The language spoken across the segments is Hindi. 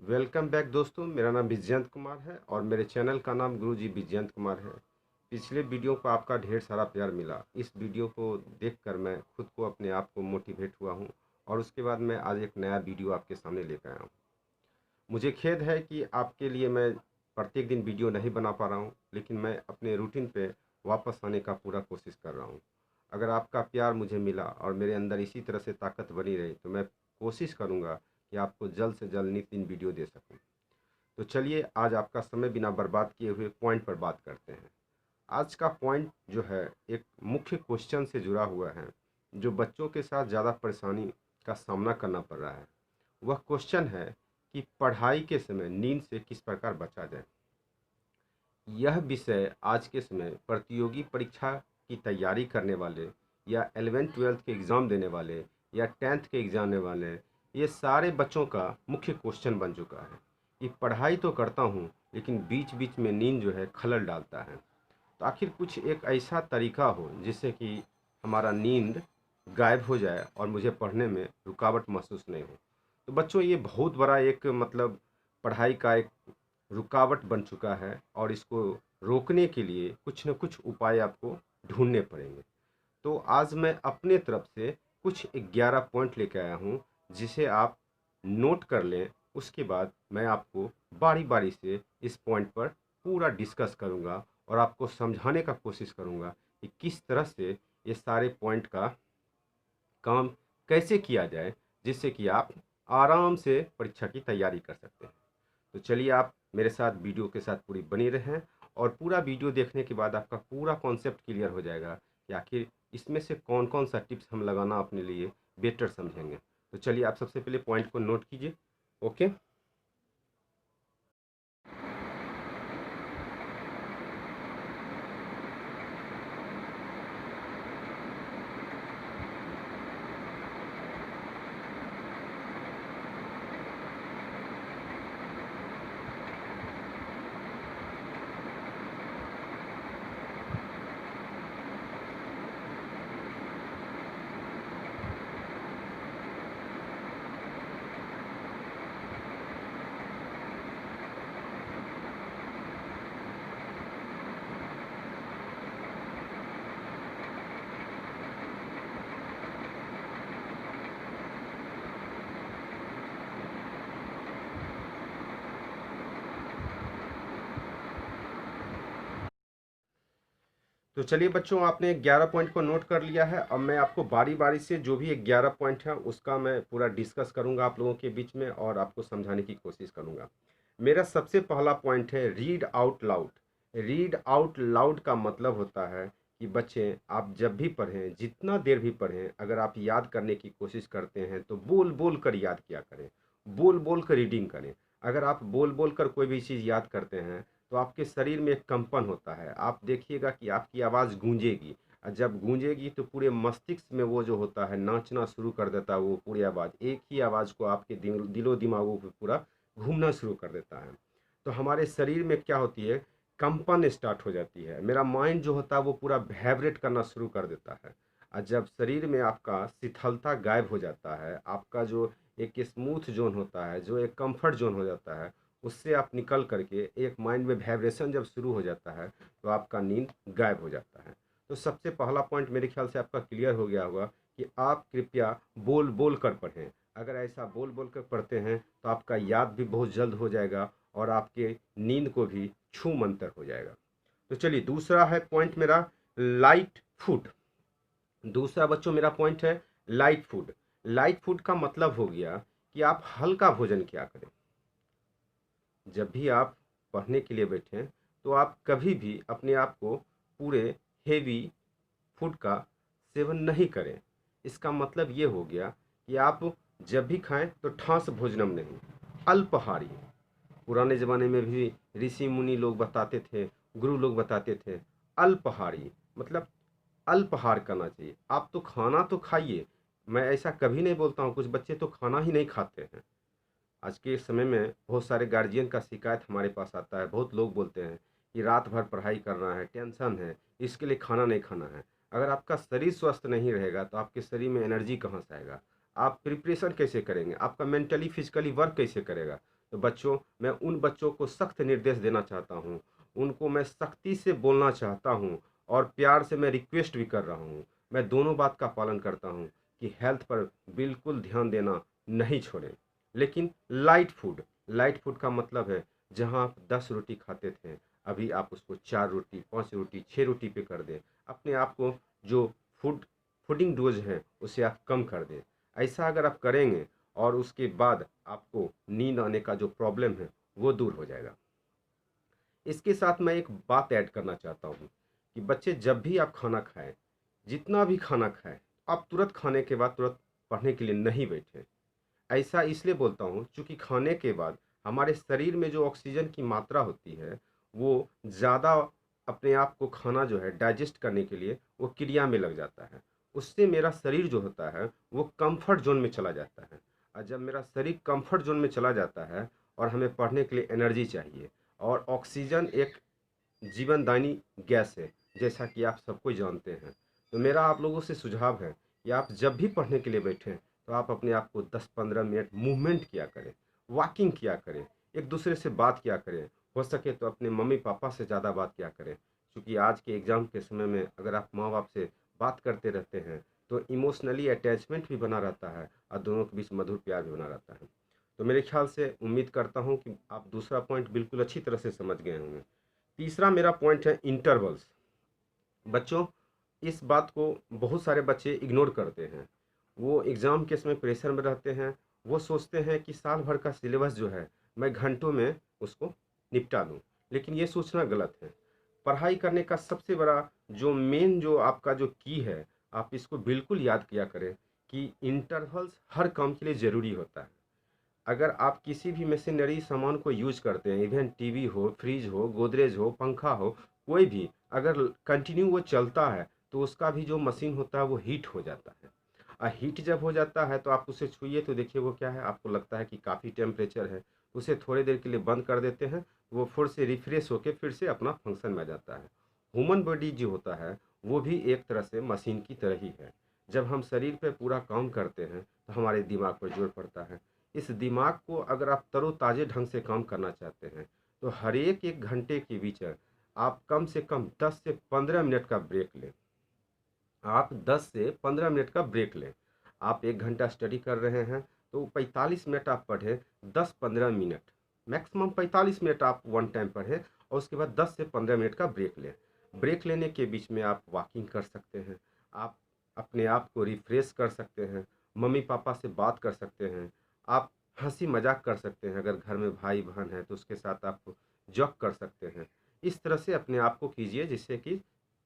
वेलकम बैक दोस्तों। मेरा नाम विजयंत कुमार है और मेरे चैनल का नाम गुरुजी विजयंत कुमार है। पिछले वीडियो को आपका ढेर सारा प्यार मिला। इस वीडियो को देखकर मैं खुद को अपने आप को मोटिवेट हुआ हूं और उसके बाद मैं आज एक नया वीडियो आपके सामने लेकर आया हूं। मुझे खेद है कि आपके लिए मैं प्रत्येक दिन वीडियो नहीं बना पा रहा हूं, लेकिन मैं अपने रूटीन पे वापस आने का पूरा कोशिश कर रहा हूं। अगर आपका प्यार मुझे मिला और मेरे अंदर इसी तरह से ताकत बनी रही तो मैं कोशिश करूँगा कि आपको जल्द से जल्द नित्य दिन वीडियो दे सकूँ। तो चलिए आज आपका समय बिना बर्बाद किए हुए पॉइंट पर बात करते हैं। आज का पॉइंट जो है एक मुख्य क्वेश्चन से जुड़ा हुआ है, जो बच्चों के साथ ज़्यादा परेशानी का सामना करना पड़ रहा है। वह क्वेश्चन है कि पढ़ाई के समय नींद से किस प्रकार बचा जाए। यह विषय आज के समय प्रतियोगी परीक्षा की तैयारी करने वाले या 11th-12th के एग्ज़ाम देने वाले या 10th के एग्ज़ाम देने वाले, ये सारे बच्चों का मुख्य क्वेश्चन बन चुका है कि पढ़ाई तो करता हूँ लेकिन बीच बीच में नींद जो है खलल डालता है। तो आखिर कुछ एक ऐसा तरीका हो जिससे कि हमारा नींद गायब हो जाए और मुझे पढ़ने में रुकावट महसूस नहीं हो। तो बच्चों, ये बहुत बड़ा एक पढ़ाई का एक रुकावट बन चुका है और इसको रोकने के लिए कुछ न कुछ उपाय आपको ढूंढने पड़ेंगे। तो आज मैं अपने तरफ से कुछ 11 पॉइंट लेके आया हूँ, जिसे आप नोट कर लें। उसके बाद मैं आपको बारी बारी से इस पॉइंट पर पूरा डिस्कस करूँगा और आपको समझाने का कोशिश करूँगा कि किस तरह से ये सारे पॉइंट का काम कैसे किया जाए, जिससे कि आप आराम से परीक्षा की तैयारी कर सकते हैं। तो चलिए आप मेरे साथ वीडियो के साथ पूरी बनी रहें और पूरा वीडियो देखने के बाद आपका पूरा कॉन्सेप्ट क्लियर हो जाएगा कि आखिर इसमें से कौन कौन सा टिप्स हम लगाना अपने लिए बेटर समझेंगे। तो चलिए आप सबसे पहले पॉइंट को नोट कीजिए। ओके। तो चलिए बच्चों, आपने 11 पॉइंट को नोट कर लिया है। अब मैं आपको बारी बारी से जो भी 11 पॉइंट है उसका मैं पूरा डिस्कस करूंगा आप लोगों के बीच में और आपको समझाने की कोशिश करूंगा। मेरा सबसे पहला पॉइंट है read out loud. Read out loud का मतलब होता है कि बच्चे, आप जब भी पढ़ें, जितना देर भी पढ़ें, अगर आप याद करने की कोशिश करते हैं तो बोल बोल कर याद किया करें, बोल बोल कर रीडिंग करें। अगर आप बोल बोल कर कोई भी चीज़ याद करते हैं तो आपके शरीर में एक कंपन होता है। आप देखिएगा कि आपकी आवाज़ गूंजेगी और जब गूंजेगी तो पूरे मस्तिष्क में वो जो होता है नाचना शुरू कर देता है। वो पूरी आवाज़, एक ही आवाज़ को आपके दिलो दिमागों पे पूरा घूमना शुरू कर देता है। तो हमारे शरीर में क्या होती है, कंपन स्टार्ट हो जाती है। मेरा माइंड जो होता है वो पूरा वाइब्रेट करना शुरू कर देता है। और जब शरीर में आपका शिथिलता गायब हो जाता है, आपका जो एक स्मूथ जोन होता है, जो एक कंफर्ट जोन हो जाता है, उससे आप निकल करके एक माइंड में वाइब्रेशन जब शुरू हो जाता है तो आपका नींद गायब हो जाता है। तो सबसे पहला पॉइंट मेरे ख्याल से आपका क्लियर हो गया होगा कि आप कृपया बोल बोल कर पढ़ें। अगर ऐसा बोल बोल कर पढ़ते हैं तो आपका याद भी बहुत जल्द हो जाएगा और आपके नींद को भी छू मंतर हो जाएगा। तो चलिए दूसरा है पॉइंट मेरा, लाइट फूड। दूसरा बच्चों मेरा पॉइंट है लाइट फूड। लाइट फूड का मतलब हो गया कि आप हल्का भोजन किया करें। जब भी आप पढ़ने के लिए बैठें तो आप कभी भी अपने आप को पूरे हेवी फूड का सेवन नहीं करें। इसका मतलब ये हो गया कि आप जब भी खाएं तो ठास भोजनम नहीं, अल्पाहारी। पुराने ज़माने में भी ऋषि मुनि लोग बताते थे, गुरु लोग बताते थे, अल्पाहारी मतलब अल्पाहार करना चाहिए। आप तो खाना तो खाइए। मैं ऐसा कभी नहीं बोलता हूँ, कुछ बच्चे तो खाना ही नहीं खाते हैं। आज के समय में बहुत सारे गार्जियन का शिकायत हमारे पास आता है। बहुत लोग बोलते हैं कि रात भर पढ़ाई करना है, टेंशन है, इसके लिए खाना नहीं खाना है। अगर आपका शरीर स्वस्थ नहीं रहेगा तो आपके शरीर में एनर्जी कहाँ से आएगा, आप प्रिपरेशन कैसे करेंगे, आपका मेंटली फिजिकली वर्क कैसे करेगा। तो बच्चों, मैं उन बच्चों को सख्त निर्देश देना चाहता हूँ, उनको मैं सख्ती से बोलना चाहता हूँ और प्यार से मैं रिक्वेस्ट भी कर रहा हूँ। मैं दोनों बात का पालन करता हूँ कि हेल्थ पर बिल्कुल ध्यान देना नहीं छोड़ें। लेकिन लाइट फूड का मतलब है, जहाँ आप 10 रोटी खाते थे, अभी आप उसको 4 रोटी, 5 रोटी, 6 रोटी पे कर दें। अपने आप को जो फूडिंग डोज है उसे आप कम कर दें। ऐसा अगर आप करेंगे और उसके बाद आपको नींद आने का जो प्रॉब्लम है वो दूर हो जाएगा। इसके साथ मैं एक बात ऐड करना चाहता हूँ कि बच्चे, जब भी आप खाना खाएं, जितना भी खाना खाएं, आप तुरंत खाने के बाद तुरंत पढ़ने के लिए नहीं बैठें। ऐसा इसलिए बोलता हूँ क्योंकि खाने के बाद हमारे शरीर में जो ऑक्सीजन की मात्रा होती है वो ज़्यादा अपने आप को खाना जो है डाइजेस्ट करने के लिए वो क्रिया में लग जाता है। उससे मेरा शरीर जो होता है वो कंफर्ट जोन में चला जाता है। और जब मेरा शरीर कंफर्ट जोन में चला जाता है और हमें पढ़ने के लिए एनर्जी चाहिए, और ऑक्सीजन एक जीवनदायिनी गैस है, जैसा कि आप सबको जानते हैं। तो मेरा आप लोगों से सुझाव है कि आप जब भी पढ़ने के लिए बैठें तो आप अपने आप को 10-15 मिनट मूवमेंट किया करें, वॉकिंग किया करें, एक दूसरे से बात किया करें। हो सके तो अपने मम्मी पापा से ज़्यादा बात किया करें, क्योंकि आज के एग्ज़ाम के समय में अगर आप माँ बाप से बात करते रहते हैं तो इमोशनली अटैचमेंट भी बना रहता है और दोनों के बीच मधुर प्यार भी बना रहता है। तो मेरे ख्याल से उम्मीद करता हूँ कि आप दूसरा पॉइंट बिल्कुल अच्छी तरह से समझ गए होंगे। तीसरा मेरा पॉइंट है इंटरवल्स। बच्चों, इस बात को बहुत सारे बच्चे इग्नोर करते हैं। वो एग्ज़ाम के समय प्रेशर में रहते हैं। वो सोचते हैं कि साल भर का सिलेबस जो है मैं घंटों में उसको निपटा दूं, लेकिन ये सोचना गलत है। पढ़ाई करने का सबसे बड़ा जो मेन जो आपका जो की है, आप इसको बिल्कुल याद किया करें कि इंटरवल्स हर काम के लिए ज़रूरी होता है। अगर आप किसी भी मशीनरी सामान को यूज करते हैं, इवन टीवी हो, फ्रिज हो, गोदरेज हो, पंखा हो, कोई भी अगर कंटिन्यू वो चलता है तो उसका भी जो मशीन होता है वो हीट हो जाता है। और हीट जब हो जाता है तो आप उसे छुइए तो देखिए वो क्या है, आपको लगता है कि काफ़ी टेम्परेचर है। उसे थोड़ी देर के लिए बंद कर देते हैं, वो फिर से रिफ्रेश होकर फिर से अपना फंक्शन में आ जाता है। ह्यूमन बॉडी जो होता है वो भी एक तरह से मशीन की तरह ही है। जब हम शरीर पे पूरा काम करते हैं तो हमारे दिमाग पर जोर पड़ता है। इस दिमाग को अगर आप तरोताज़ा ढंग से काम करना चाहते हैं तो हर एक घंटे के बीच आप कम से कम 10 से 15 मिनट का ब्रेक लें। आप 10 से 15 मिनट का ब्रेक लें। आप 1 घंटा स्टडी कर रहे हैं तो 45 मिनट आप पढ़ें, 10-15 मिनट, मैक्सिमम 45 मिनट आप वन टाइम पढ़ें और उसके बाद 10 से 15 मिनट का ब्रेक लें। ब्रेक लेने के बीच में आप वॉकिंग कर सकते हैं, आप अपने आप को रिफ्रेश कर सकते हैं, मम्मी पापा से बात कर सकते हैं, आप हंसी मजाक कर सकते हैं। अगर घर में भाई बहन है तो उसके साथ आप जॉक कर सकते हैं। इस तरह से अपने आप को कीजिए जिससे कि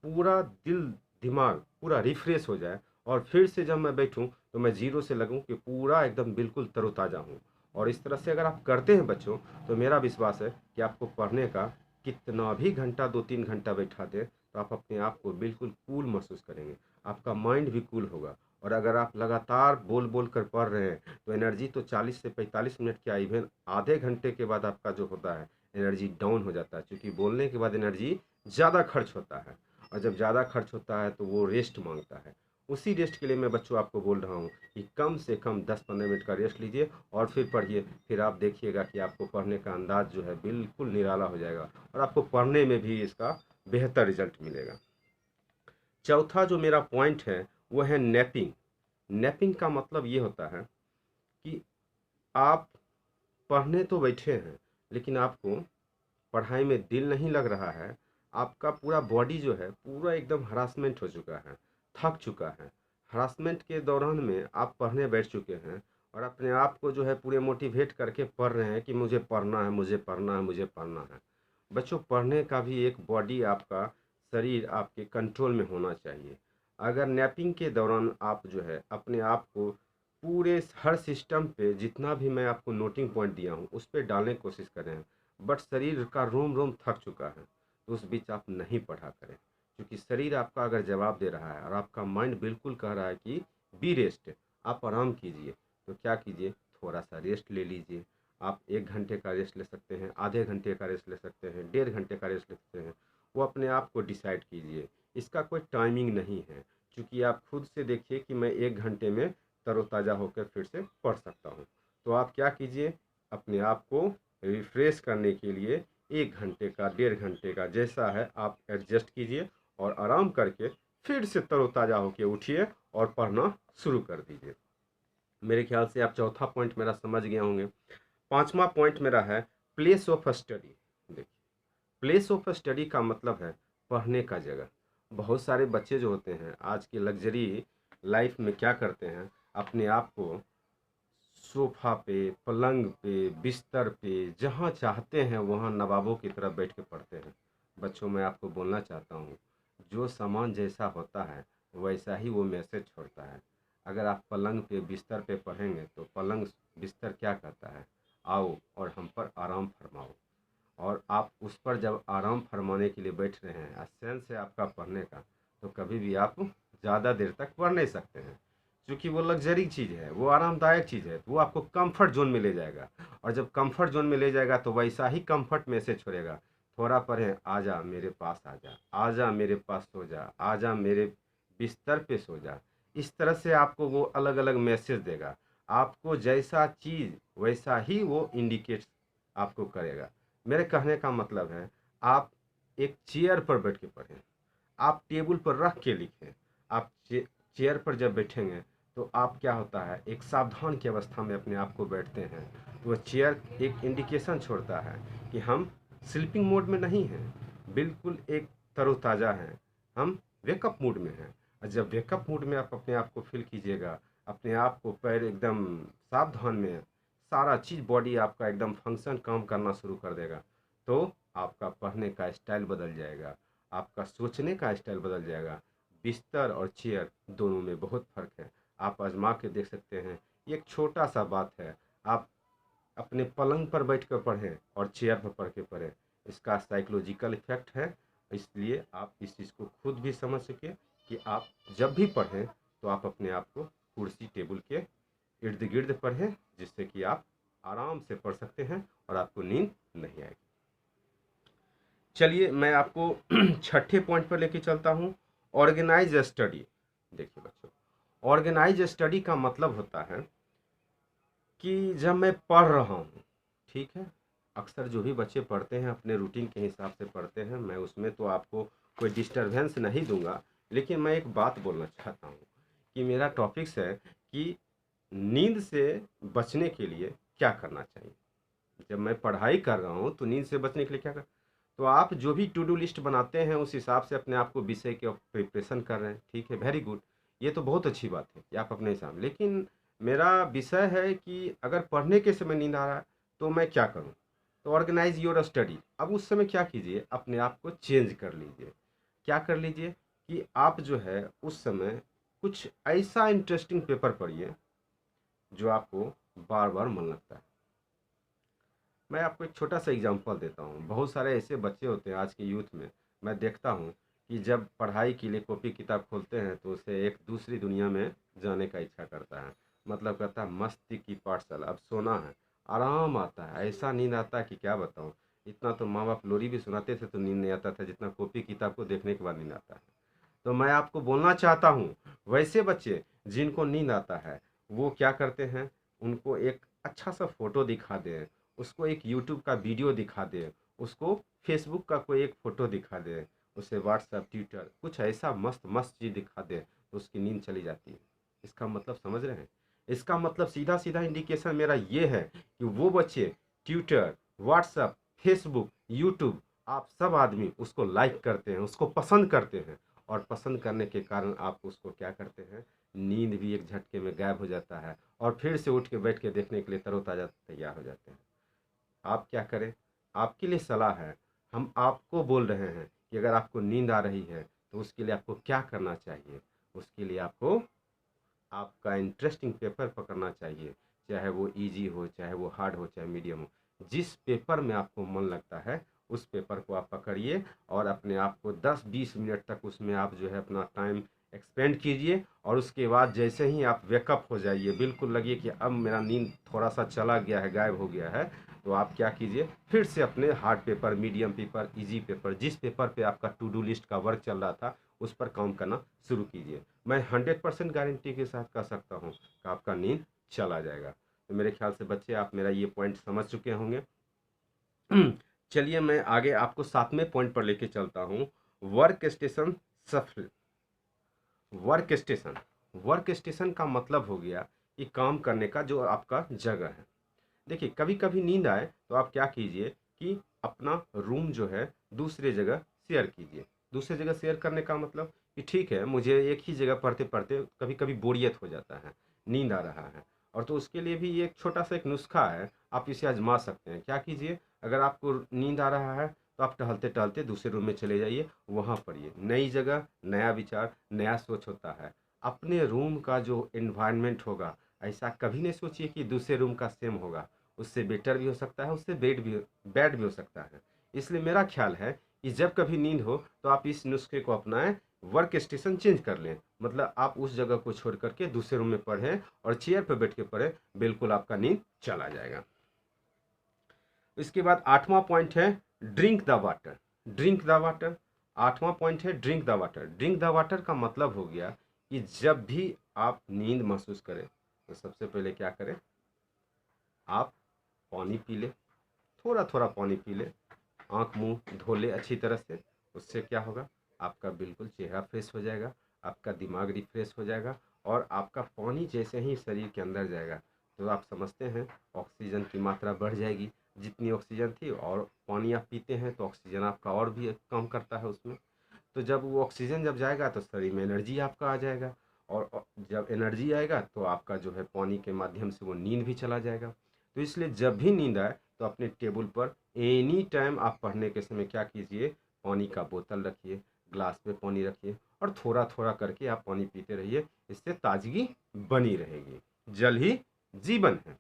पूरा दिल दिमाग पूरा रिफ्रेश हो जाए और फिर से जब मैं बैठूं तो मैं ज़ीरो से लगूं कि पूरा एकदम बिल्कुल तरोताज़ा हूं। और इस तरह से अगर आप करते हैं बच्चों, तो मेरा विश्वास है कि आपको पढ़ने का कितना भी घंटा 2-3 घंटा बैठा दे तो आप अपने आप को बिल्कुल कूल महसूस करेंगे, आपका माइंड भी कूल होगा। और अगर आप लगातार बोल बोल कर पढ़ रहे हैं तो एनर्जी तो 40 से 45 मिनट क्या, इवन आधे घंटे के बाद आपका जो होता है एनर्जी डाउन हो जाता है, क्योंकि बोलने के बाद एनर्जी ज़्यादा खर्च होता है। और जब ज़्यादा खर्च होता है तो वो रेस्ट मांगता है। उसी रेस्ट के लिए मैं बच्चों आपको बोल रहा हूँ कि कम से कम 10-15 मिनट का रेस्ट लीजिए और फिर पढ़िए। फिर आप देखिएगा कि आपको पढ़ने का अंदाज जो है बिल्कुल निराला हो जाएगा और आपको पढ़ने में भी इसका बेहतर रिजल्ट मिलेगा। चौथा जो मेरा पॉइंट है वो है नैपिंग। नैपिंग का मतलब ये होता है कि आप पढ़ने तो बैठे हैं लेकिन आपको पढ़ाई में दिल नहीं लग रहा है। आपका पूरा बॉडी जो है पूरा एकदम हरासमेंट हो चुका है, थक चुका है। हरासमेंट के दौरान में आप पढ़ने बैठ चुके हैं और अपने आप को जो है पूरे मोटिवेट करके पढ़ रहे हैं कि मुझे पढ़ना है, मुझे पढ़ना है, मुझे पढ़ना है। बच्चों, पढ़ने का भी एक बॉडी, आपका शरीर आपके कंट्रोल में होना चाहिए। अगर नैपिंग के दौरान आप जो है अपने आप को पूरे हर सिस्टम पे, जितना भी मैं आपको नोटिंग पॉइंट दिया हूँ उस पर डालने की कोशिश करें, बट शरीर का रोम रोम थक चुका है तो उस बीच आप नहीं पढ़ा करें। क्योंकि शरीर आपका अगर जवाब दे रहा है और आपका माइंड बिल्कुल कह रहा है कि बी रेस्ट, आप आराम कीजिए, तो क्या कीजिए, थोड़ा सा रेस्ट ले लीजिए। आप 1 घंटे का रेस्ट ले सकते हैं, आधे घंटे का रेस्ट ले सकते हैं, 1.5 घंटे का रेस्ट ले सकते हैं। वो अपने आप को डिसाइड कीजिए। इसका कोई टाइमिंग नहीं है, क्योंकि आप खुद से देखिए कि मैं 1 घंटे में तरोताज़ा होकर फिर से पढ़ सकता हूँ। तो आप क्या कीजिए, अपने आप को रिफ्रेश करने के लिए 1 घंटे का, 1.5 घंटे का जैसा है आप एडजस्ट कीजिए और आराम करके फिर से तरोताज़ा होके उठिए और पढ़ना शुरू कर दीजिए। मेरे ख्याल से आप चौथा पॉइंट मेरा समझ गए होंगे। 5वां पॉइंट मेरा है प्लेस ऑफ स्टडी। देखिए, प्लेस ऑफ स्टडी का मतलब है पढ़ने का जगह। बहुत सारे बच्चे जो होते हैं आज की लग्जरी लाइफ में क्या करते हैं, अपने आप को सोफ़ा पे, पलंग पे, बिस्तर पे, जहाँ चाहते हैं वहाँ नवाबों की तरह बैठ के पढ़ते हैं। बच्चों, मैं आपको बोलना चाहता हूँ, जो सामान जैसा होता है वैसा ही वो मैसेज छोड़ता है। अगर आप पलंग पे, बिस्तर पे पढ़ेंगे तो पलंग बिस्तर क्या कहता है, आओ और हम पर आराम फरमाओ। और आप उस पर जब आराम फरमाने के लिए बैठ रहे हैं, सेंस है आपका पढ़ने का, तो कभी भी आप ज़्यादा देर तक पढ़ नहीं सकते हैं, क्योंकि वो लग्जरी चीज़ है, वो आरामदायक चीज़ है, तो वो आपको कंफर्ट जोन में ले जाएगा। और जब कंफर्ट जोन में ले जाएगा तो वैसा ही कंफर्ट मैसेज छोड़ेगा। थोड़ा पढ़ें, आजा मेरे पास आजा, आजा मेरे पास सो जा, आजा मेरे बिस्तर पे सो जा। इस तरह से आपको वो अलग अलग मैसेज देगा। आपको जैसा चीज़ वैसा ही वो इंडिकेट आपको करेगा। मेरे कहने का मतलब है, आप एक चेयर पर बैठ के पढ़ें, आप टेबल पर रख के लिखें। आप चेयर पर जब बैठेंगे तो आप क्या होता है, एक सावधान की अवस्था में अपने आप को बैठते हैं, तो वह चेयर एक इंडिकेशन छोड़ता है कि हम स्लीपिंग मोड में नहीं हैं, बिल्कुल एक तरोताज़ा हैं, हम वेकअप मूड में हैं। और जब वेकअप मूड में आप अपने आप को फील कीजिएगा, अपने आप को पैर एकदम सावधान में, सारा चीज़ बॉडी आपका एकदम फंक्शन काम करना शुरू कर देगा, तो आपका पढ़ने का स्टाइल बदल जाएगा, आपका सोचने का स्टाइल बदल जाएगा। बिस्तर और चेयर दोनों में बहुत फ़र्क है, आप आजमा के देख सकते हैं। ये एक छोटा सा बात है, आप अपने पलंग पर बैठ कर पढ़ें और चेयर पर पढ़ के पढ़ें, इसका साइकोलॉजिकल इफेक्ट है। इसलिए आप इस चीज़ को खुद भी समझ सके कि आप जब भी पढ़ें तो आप अपने आप को कुर्सी टेबल के इर्द गिर्द पढ़ें, जिससे कि आप आराम से पढ़ सकते हैं और आपको नींद नहीं आएगी। चलिए मैं आपको छठे पॉइंट पर लेके चलता हूँ, ऑर्गेनाइज स्टडी। देखिए बच्चों, ऑर्गेनाइज स्टडी का मतलब होता है कि जब मैं पढ़ रहा हूँ, ठीक है, अक्सर जो भी बच्चे पढ़ते हैं अपने रूटीन के हिसाब से पढ़ते हैं, मैं उसमें तो आपको कोई डिस्टरबेंस नहीं दूंगा। लेकिन मैं एक बात बोलना चाहता हूँ कि मेरा टॉपिक्स है कि नींद से बचने के लिए क्या करना चाहिए। जब मैं पढ़ाई कर रहा हूँ तो नींद से बचने के लिए क्या कर, तो आप जो भी टू डू लिस्ट बनाते हैं उस हिसाब से अपने आप को विषय के प्रिपरेशन कर रहे हैं, ठीक है, वेरी गुड, ये तो बहुत अच्छी बात है कि आप अपने हिसाब। लेकिन मेरा विषय है कि अगर पढ़ने के समय नींद आ रहा है तो मैं क्या करूँ। तो ऑर्गेनाइज योर स्टडी, अब उस समय क्या कीजिए, अपने आप को चेंज कर लीजिए। क्या कर लीजिए कि आप जो है उस समय कुछ ऐसा इंटरेस्टिंग पेपर पढ़िए जो आपको बार बार मन लगता है। मैं आपको एक छोटा सा एग्जांपल देता हूँ। बहुत सारे ऐसे बच्चे होते हैं आज के यूथ में, मैं देखता हूँ कि जब पढ़ाई के लिए कॉपी किताब खोलते हैं तो उसे एक दूसरी दुनिया में जाने का इच्छा करता है। मतलब कहता है मस्ती की पाठशाला, अब सोना है, आराम आता है, ऐसा नींद आता है कि क्या बताऊँ। इतना तो माँ बाप लोरी भी सुनाते थे तो नींद नहीं आता था जितना कॉपी किताब को देखने के बाद नींद आता है। तो मैं आपको बोलना चाहता हूँ, वैसे बच्चे जिनको नींद आता है वो क्या करते हैं, उनको एक अच्छा सा फ़ोटो दिखा दें, उसको एक यूट्यूब का वीडियो दिखा दें, उसको फेसबुक का कोई एक फ़ोटो दिखा दें, उसे व्हाट्सएप ट्विटर कुछ ऐसा मस्त मस्त चीज़ दिखा दें तो उसकी नींद चली जाती है। इसका मतलब समझ रहे हैं, इसका मतलब सीधा सीधा इंडिकेशन मेरा ये है कि वो बच्चे ट्विटर, व्हाट्सएप, फेसबुक, यूट्यूब, आप सब आदमी उसको लाइक करते हैं, उसको पसंद करते हैं, और पसंद करने के कारण आप उसको क्या करते हैं, नींद भी एक झटके में गायब हो जाता है और फिर से उठ के बैठ के देखने के लिए तरोताज़ा तैयार हो जाते हैं। आप क्या करें, आपके लिए सलाह है, हम आपको बोल रहे हैं कि अगर आपको नींद आ रही है तो उसके लिए आपको क्या करना चाहिए। उसके लिए आपको आपका इंटरेस्टिंग पेपर पकड़ना चाहिए, चाहे वो इजी हो, चाहे वो हार्ड हो, चाहे मीडियम हो। जिस पेपर में आपको मन लगता है उस पेपर को आप पकड़िए और अपने आप को 10-20 मिनट तक उसमें आप जो है अपना टाइम एक्सपेंड कीजिए। और उसके बाद जैसे ही आप वेकअप हो जाइए, बिल्कुल लगिए कि अब मेरा नींद थोड़ा सा चला गया है, गायब हो गया है, तो आप क्या कीजिए, फिर से अपने hard paper, medium paper, easy paper, जिस पेपर पे आपका टू डू लिस्ट का वर्क चल रहा था उस पर काम करना शुरू कीजिए। मैं 100% गारंटी के साथ कह सकता हूँ कि आपका नींद चला जाएगा। तो मेरे ख्याल से बच्चे आप मेरा ये पॉइंट समझ चुके होंगे। चलिए मैं आगे आपको 7वें पॉइंट पर लेके चलता हूँ। वर्क स्टेशन सफल। वर्क स्टेशन, वर्क स्टेशन का मतलब हो गया कि काम करने का जो आपका जगह है। देखिए कभी कभी नींद आए तो आप क्या कीजिए कि अपना रूम जो है दूसरे जगह शेयर कीजिए। दूसरे जगह शेयर करने का मतलब कि ठीक है मुझे एक ही जगह पढ़ते पढ़ते कभी कभी बोरियत हो जाता है, नींद आ रहा है, और तो उसके लिए भी एक छोटा सा एक नुस्खा है, आप इसे आजमा सकते हैं। क्या कीजिए, अगर आपको नींद आ रहा है तो आप टहलते टहलते दूसरे रूम में चले जाइए, वहाँ पढ़िए। नई जगह नया विचार नया सोच होता है। अपने रूम का जो एनवायरनमेंट होगा, ऐसा कभी नहीं सोचिए कि दूसरे रूम का सेम होगा। उससे बेटर भी हो सकता है, उससे बैड भी हो सकता है। इसलिए मेरा ख्याल है कि जब कभी नींद हो तो आप इस नुस्खे को अपनाएं, वर्क स्टेशन चेंज कर लें। मतलब आप उस जगह को छोड़ करके दूसरे रूम में पढ़ें और चेयर पर बैठ के पढ़ें, बिल्कुल आपका नींद चला जाएगा। इसके बाद 8वां पॉइंट है drink the water. Drink the water, 8वां पॉइंट है drink the water. Drink the water का मतलब हो गया कि जब भी आप नींद महसूस करें तो सबसे पहले क्या करें, आप पानी पी ले, थोड़ा थोड़ा पानी पी ले, आँख मुंह धो ले अच्छी तरह से। उससे क्या होगा, आपका बिल्कुल चेहरा फ्रेश हो जाएगा, आपका दिमाग रिफ्रेश हो जाएगा, और आपका पानी जैसे ही शरीर के अंदर जाएगा तो आप समझते हैं ऑक्सीजन की मात्रा बढ़ जाएगी। जितनी ऑक्सीजन थी और पानी आप पीते हैं तो ऑक्सीजन आपका और भी कम करता है उसमें। तो जब वो ऑक्सीजन जब जाएगा तो शरीर में एनर्जी आपका आ जाएगा, और जब एनर्जी आएगा तो आपका जो है पानी के माध्यम से वो नींद भी चला जाएगा। तो इसलिए जब भी नींद आए तो अपने टेबल पर एनी टाइम आप पढ़ने के समय क्या कीजिए, पानी का बोतल रखिए, ग्लास में पानी रखिए, और थोड़ा थोड़ा करके आप पानी पीते रहिए। इससे ताजगी बनी रहेगी। जल ही जीवन है।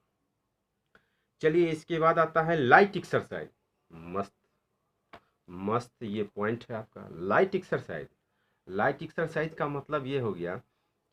चलिए इसके बाद आता है लाइट एक्सरसाइज। मस्त मस्त ये पॉइंट है आपका, लाइट एक्सरसाइज। लाइट एक्सरसाइज का मतलब ये हो गया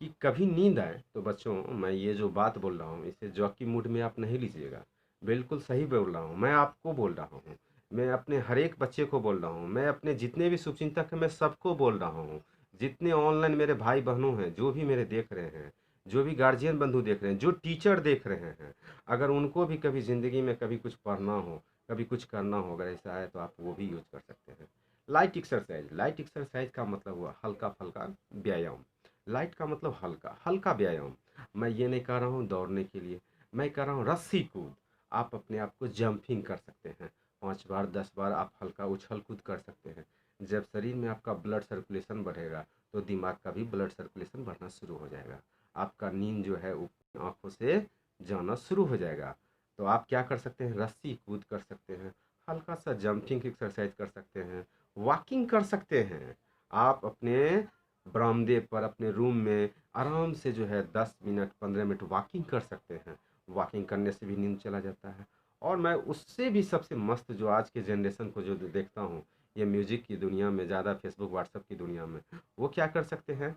कि कभी नींद आए तो बच्चों, मैं ये जो बात बोल रहा हूँ इसे जॉकी मूड में आप नहीं लीजिएगा, बिल्कुल सही बोल रहा हूँ, मैं आपको बोल रहा हूँ। मैं अपने हर एक बच्चे को बोल रहा हूँ, मैं अपने जितने भी शुभचिंतक हैं मैं सबको बोल रहा हूँ। जितने ऑनलाइन मेरे भाई बहनों हैं, जो भी मेरे देख रहे हैं, जो भी गार्जियन बंधु देख रहे हैं, जो टीचर देख रहे हैं, अगर उनको भी कभी ज़िंदगी में कभी कुछ पढ़ना हो, कभी कुछ करना हो, अगर ऐसा है तो आप वो भी यूज कर सकते हैं। लाइट एक्सरसाइज, लाइट एक्सरसाइज का मतलब हुआ हल्का फुल्का व्यायाम। लाइट का मतलब हल्का हल्का व्यायाम। मैं ये नहीं कह रहा हूँ दौड़ने के लिए, मैं कह रहा हूँ रस्सी कूद। आप अपने आप को जंपिंग कर सकते हैं, 5 बार 10 बार आप हल्का उछल कूद कर सकते हैं। जब शरीर में आपका ब्लड सर्कुलेशन बढ़ेगा तो दिमाग का भी ब्लड सर्कुलेशन बढ़ना शुरू हो जाएगा। आपका नींद जो है वो आँखों से जाना शुरू हो जाएगा। तो आप क्या कर सकते हैं, रस्सी कूद कर सकते हैं, हल्का सा जंपिंग एक्सरसाइज कर सकते हैं, वॉकिंग कर सकते हैं। आप अपने बरामदे पर अपने रूम में आराम से जो है 10 मिनट 15 मिनट वॉकिंग कर सकते हैं। वॉकिंग करने से भी नींद चला जाता है। और मैं उससे भी सबसे मस्त जो आज के जनरेशन को जो देखता हूँ, ये म्यूजिक की दुनिया में ज़्यादा, फेसबुक व्हाट्सएप की दुनिया में, वो क्या कर सकते हैं,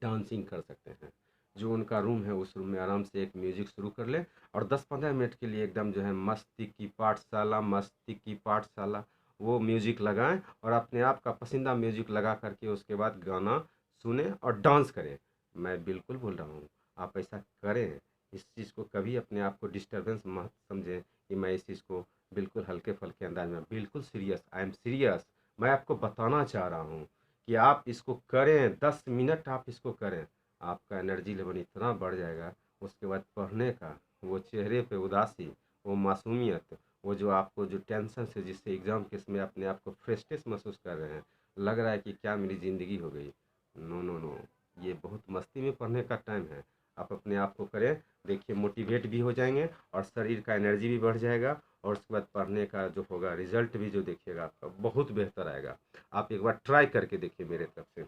डांसिंग कर सकते हैं। जो उनका रूम है उस रूम में आराम से एक म्यूजिक शुरू कर ले, और 10-15 मिनट के लिए एकदम जो है मस्ती की पाठशाला, मस्ती की पाठशाला, वो म्यूजिक लगाएं और अपने आप का पसंदीदा म्यूजिक लगा करके उसके बाद गाना सुने और डांस करें। मैं बिल्कुल बोल रहा हूँ आप ऐसा करें। इस चीज़ को कभी अपने आप को डिस्टर्बेंस मत समझें कि मैं इस चीज़ को बिल्कुल हल्के फुल्के अंदाज में, बिल्कुल सीरियस, आई एम सीरियस। मैं आपको बताना चाह रहा हूँ कि आप इसको करें, 10 मिनट आप इसको करें, आपका एनर्जी लेवल इतना बढ़ जाएगा। उसके बाद पढ़ने का वो चेहरे पे उदासी, वो मासूमियत, वो जो आपको जो टेंशन से जिससे एग्ज़ाम के समय अपने आप को फ्रस्ट्रेट महसूस कर रहे हैं, लग रहा है कि क्या मेरी ज़िंदगी हो गई। नो नो नो, ये बहुत मस्ती में पढ़ने का टाइम है। आप अपने आप को करें, देखिए मोटिवेट भी हो जाएंगे और शरीर का एनर्जी भी बढ़ जाएगा, और उसके बाद पढ़ने का जो होगा रिजल्ट भी जो देखिएगा आपका बहुत बेहतर आएगा। आप एक बार ट्राई करके देखिए मेरे तरफ से।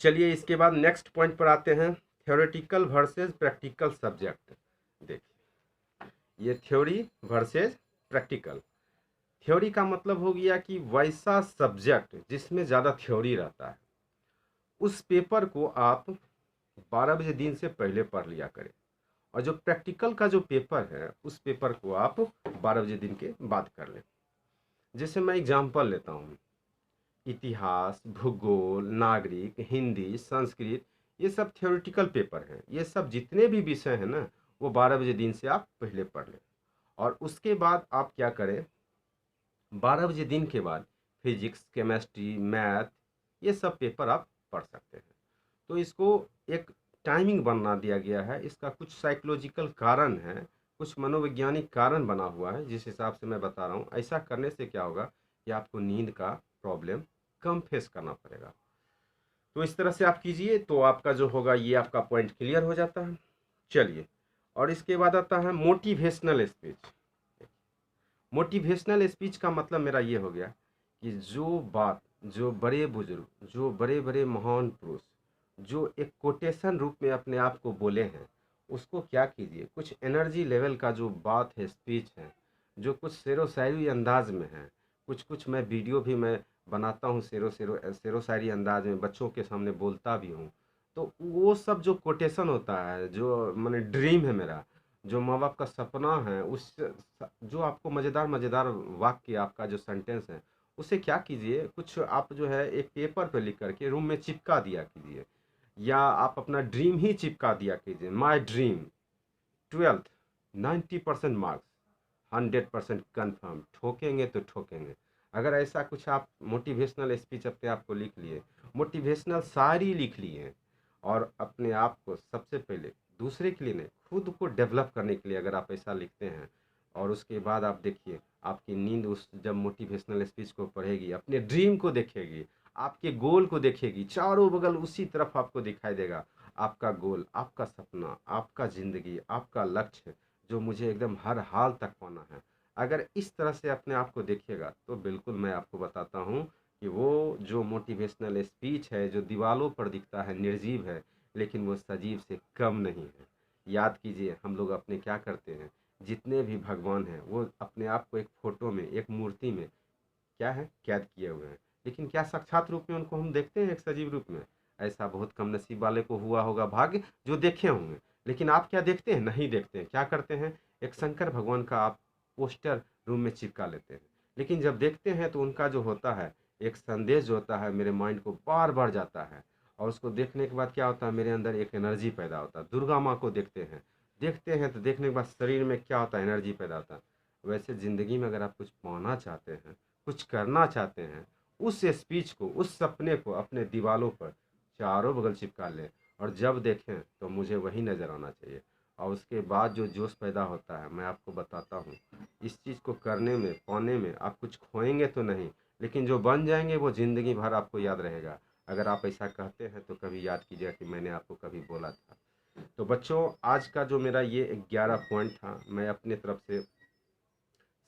चलिए इसके बाद नेक्स्ट पॉइंट पर आते हैं, थ्योरेटिकल वर्सेस प्रैक्टिकल सब्जेक्ट। देखिए ये थ्योरी वर्सेस प्रैक्टिकल। थ्योरी का मतलब हो गया कि वैसा सब्जेक्ट जिसमें ज़्यादा थ्योरी रहता है, उस पेपर को आप 12 बजे दिन से पहले पढ़ लिया करें। और जो प्रैक्टिकल का जो पेपर है उस पेपर को आप 12 बजे दिन के बाद कर लें। जैसे मैं एग्जांपल लेता हूँ, इतिहास, भूगोल, नागरिक, हिंदी, संस्कृत, ये सब थ्योरेटिकल पेपर हैं। ये सब जितने भी विषय हैं ना, वो 12 बजे दिन से आप पहले पढ़ लें। और उसके बाद आप क्या करें, 12 बजे दिन के बाद फिजिक्स, केमिस्ट्री, मैथ, ये सब पेपर आप पढ़ सकते हैं। तो इसको एक टाइमिंग बना दिया गया है। इसका कुछ साइकोलॉजिकल कारण है, कुछ मनोवैज्ञानिक कारण बना हुआ है, जिस हिसाब से मैं बता रहा हूँ। ऐसा करने से क्या होगा कि आपको नींद का प्रॉब्लम कम फेस करना पड़ेगा। तो इस तरह से आप कीजिए तो आपका जो होगा ये आपका पॉइंट क्लियर हो जाता है। चलिए, और इसके बाद आता है मोटिवेशनल स्पीच। मोटिवेशनल स्पीच का मतलब मेरा ये हो गया कि जो बात, जो बड़े बुजुर्ग, जो बड़े बड़े महान पुरुष जो एक कोटेशन रूप में अपने आप को बोले हैं, उसको क्या कीजिए, कुछ एनर्जी लेवल का जो बात है, स्पीच है, जो कुछ शेरो शायरी अंदाज में है। कुछ कुछ मैं वीडियो भी मैं बनाता हूँ, शेरो शायरी अंदाज में बच्चों के सामने बोलता भी हूँ। तो वो सब जो कोटेशन होता है, जो मैंने ड्रीम है मेरा, जो माँ बाप का सपना है, उस जो आपको मज़ेदार मज़ेदार वाक्य, आपका जो सेंटेंस है, उसे क्या कीजिए, कुछ आप जो है एक पेपर पे लिख करके रूम में चिपका दिया कीजिए, या आप अपना ड्रीम ही चिपका दिया कीजिए। My dream 12th 90% marks, 100% confirm, ठोकेंगे तो ठोकेंगे। अगर ऐसा कुछ आप मोटिवेशनल स्पीच अपने आप को लिख लिए, मोटिवेशनल शायरी लिख लिए, और अपने आप को सबसे पहले, दूसरे के लिए नहीं, खुद को डेवलप करने के लिए अगर आप ऐसा लिखते हैं, और उसके बाद आप देखिए आपकी नींद उस जब मोटिवेशनल स्पीच को पढ़ेगी, अपने ड्रीम को देखेगी, आपके गोल को देखेगी, चारों बगल उसी तरफ आपको दिखाई देगा। आपका गोल, आपका सपना, आपका ज़िंदगी, आपका लक्ष्य, जो मुझे एकदम हर हाल तक पाना है। अगर इस तरह से अपने आप को देखिएगा तो बिल्कुल मैं आपको बताता हूँ कि वो जो मोटिवेशनल स्पीच है, जो दीवालों पर दिखता है निर्जीव है, लेकिन वो सजीव से कम नहीं है। याद कीजिए, हम लोग अपने क्या करते हैं, जितने भी भगवान हैं वो अपने आप को एक फ़ोटो में, एक मूर्ति में क्या है, कैद किए हुए हैं। लेकिन क्या साक्षात रूप में उनको हम देखते हैं एक सजीव रूप में? ऐसा बहुत कम नसीब वाले को हुआ होगा भाग्य, जो देखे होंगे। लेकिन आप क्या देखते हैं? नहीं देखते हैं। क्या करते हैं, एक शंकर भगवान का आप पोस्टर रूम में चिपका लेते हैं। लेकिन जब देखते हैं तो उनका जो होता है, एक संदेश जो होता है मेरे माइंड को बार बार जाता है, और उसको देखने के बाद क्या होता है, मेरे अंदर एक एनर्जी पैदा होता है। दुर्गा माँ को देखते हैं तो देखने के बाद शरीर में क्या होता है, एनर्जी पैदा होता है। वैसे ज़िंदगी में अगर आप कुछ पाना चाहते हैं, कुछ करना चाहते हैं, उस स्पीच को, उस सपने को अपने दीवालों पर चारों बगल चिपका लें, और जब देखें तो मुझे वही नज़र आना चाहिए। और उसके बाद जो जोश पैदा होता है, मैं आपको बताता हूँ, इस चीज़ को करने में, पाने में आप कुछ खोएंगे तो नहीं, लेकिन जो बन जाएंगे वो ज़िंदगी भर आपको याद रहेगा। अगर आप ऐसा कहते हैं तो कभी याद कीजिएगा कि मैंने आपको कभी बोला था। तो बच्चों, आज का जो मेरा ये 11 पॉइंट था, मैं अपने तरफ से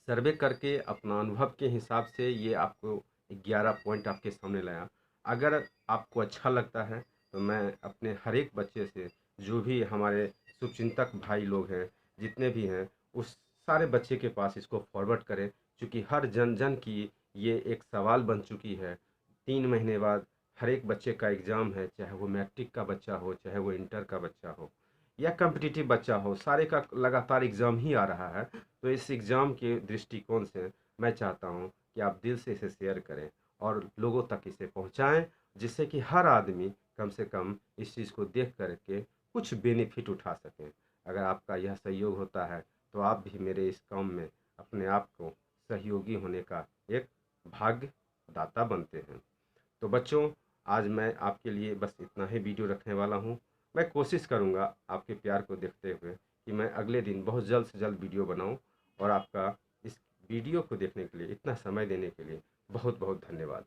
सर्वे करके अपना अनुभव के हिसाब से ये आपको 11 पॉइंट आपके सामने लाया। अगर आपको अच्छा लगता है तो मैं अपने हर एक बच्चे से, जो भी हमारे शुभचिंतक भाई लोग हैं, जितने भी हैं, उस सारे बच्चे के पास इसको फॉरवर्ड करें। क्योंकि हर जन जन की ये एक सवाल बन चुकी है। 3 महीने बाद हर एक बच्चे का एग्ज़ाम है, चाहे वो मैट्रिक का बच्चा हो, चाहे वो इंटर का बच्चा हो, या कम्पिटिटिव बच्चा हो, सारे का लगातार एग्ज़ाम ही आ रहा है। तो इस एग्ज़ाम के दृष्टिकोण से मैं चाहता हूँ कि आप दिल से इसे शेयर करें और लोगों तक इसे पहुँचाएँ, जिससे कि हर आदमी कम से कम इस चीज़ को देख कर के कुछ बेनिफिट उठा सकें। अगर आपका यह सहयोग होता है तो आप भी मेरे इस काम में अपने आप को सहयोगी होने का एक भाग्य दाता बनते हैं। तो बच्चों, आज मैं आपके लिए बस इतना ही वीडियो रखने वाला हूँ। मैं कोशिश करूँगा आपके प्यार को देखते हुए कि मैं अगले दिन बहुत जल्द से जल्द वीडियो बनाऊँ। और आपका इस वीडियो को देखने के लिए, इतना समय देने के लिए बहुत बहुत धन्यवाद।